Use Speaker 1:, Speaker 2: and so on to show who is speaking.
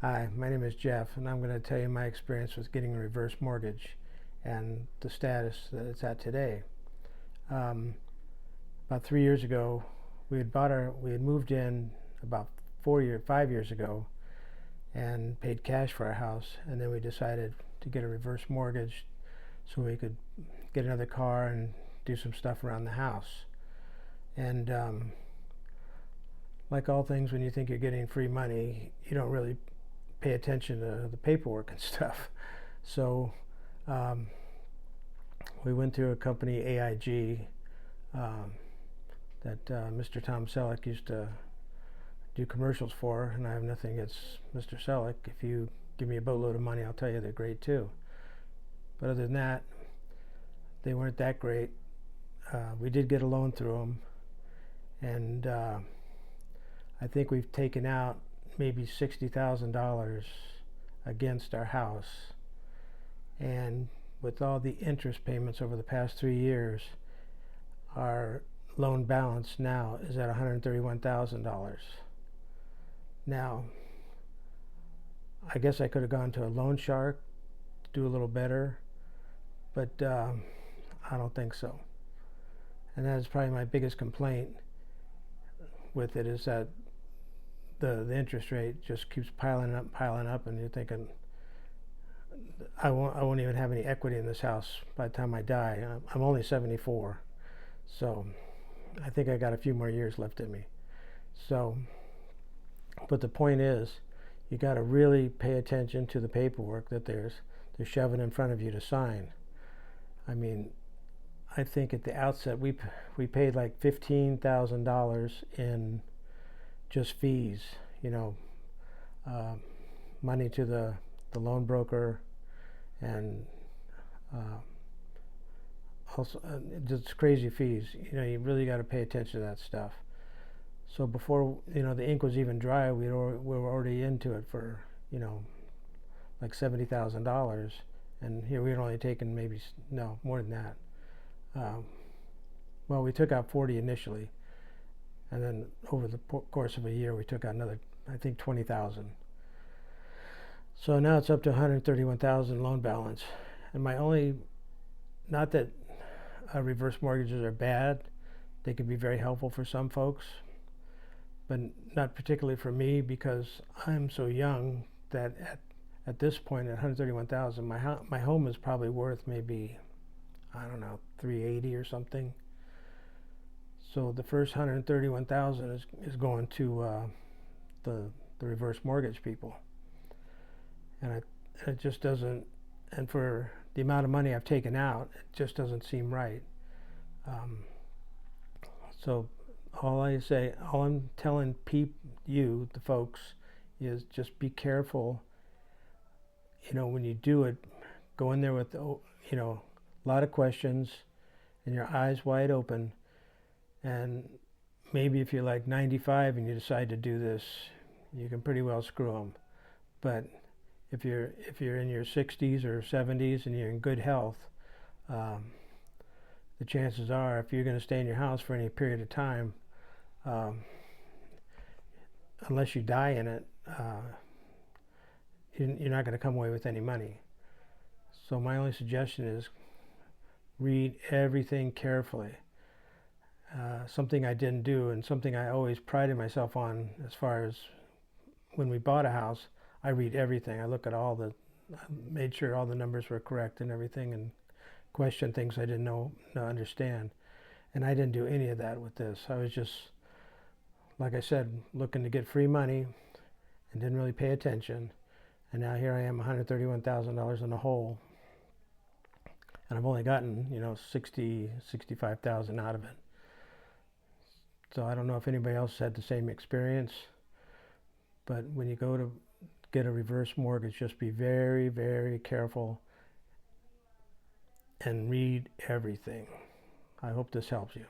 Speaker 1: Hi, my name is Jeff, and I'm going to tell you my experience with getting a reverse mortgage and the status that it's at today. Um, about 3 years ago, we had moved in about 5 years ago, and paid cash for our house, and then we decided to get a reverse mortgage so we could get another car and do some stuff around the house. And like all things, when you think you're getting free money, you don't really pay attention to the paperwork and stuff. So um, we went through a company, AIG, um, that Mr. Tom Selleck used to do commercials for, and I have nothing against Mr. Selleck. If you give me a boatload of money, I'll tell you they're great too. But other than that, they weren't that great. We did get a loan through them, and I think we've taken out maybe $60,000 against our house. And with all the interest payments over the past 3 years, our loan balance now is at $131,000. Now, I guess I could have gone to a loan shark to do a little better, but I don't think so. And that is probably my biggest complaint with it, is that the interest rate just keeps piling up, and you're thinking, I won't even have any equity in this house by the time I die. I'm only 74, so I think I got a few more years left in me. So, but the point is, you got to really pay attention to the paperwork that they're shoving in front of you to sign. I mean, I think at the outset we paid like $15,000 in just fees, uh, money to the loan broker, and also just crazy fees. You really got to pay attention to that stuff. So before the ink was even dry, we were already into it for like $70,000, and here we had only taken maybe more than that. Well, we took out 40 initially, and then over the course of a year we took out another, I think, 20,000. So now it's up to 131,000 loan balance. And not that reverse mortgages are bad, they can be very helpful for some folks, but not particularly for me, because I'm so young that at this point, at 131,000, my home is probably worth maybe, I don't know, 380 or something. So the first 131,000 is going to the reverse mortgage people, and it just doesn't. And for the amount of money I've taken out, it just doesn't seem right. So all I'm telling you, the folks, is just be careful. When you do it, go in there with a lot of questions and your eyes wide open. And maybe if you're like 95 and you decide to do this, you can pretty well screw them. But if you're in your 60s or 70s and you're in good health, the chances are, if you're going to stay in your house for any period of time, unless you die in it, you're not going to come away with any money. So my only suggestion is read everything carefully. Something I didn't do, and something I always prided myself on, as far as when we bought a house, I read everything. I made sure all the numbers were correct and everything, and question things I didn't understand. And I didn't do any of that with this. I was just, like I said, looking to get free money and didn't really pay attention. And now here I am, $131,000 in the hole, and I've only gotten 65,000 out of it. So I don't know if anybody else had the same experience, but when you go to get a reverse mortgage, just be very, very careful and read everything. I hope this helps you.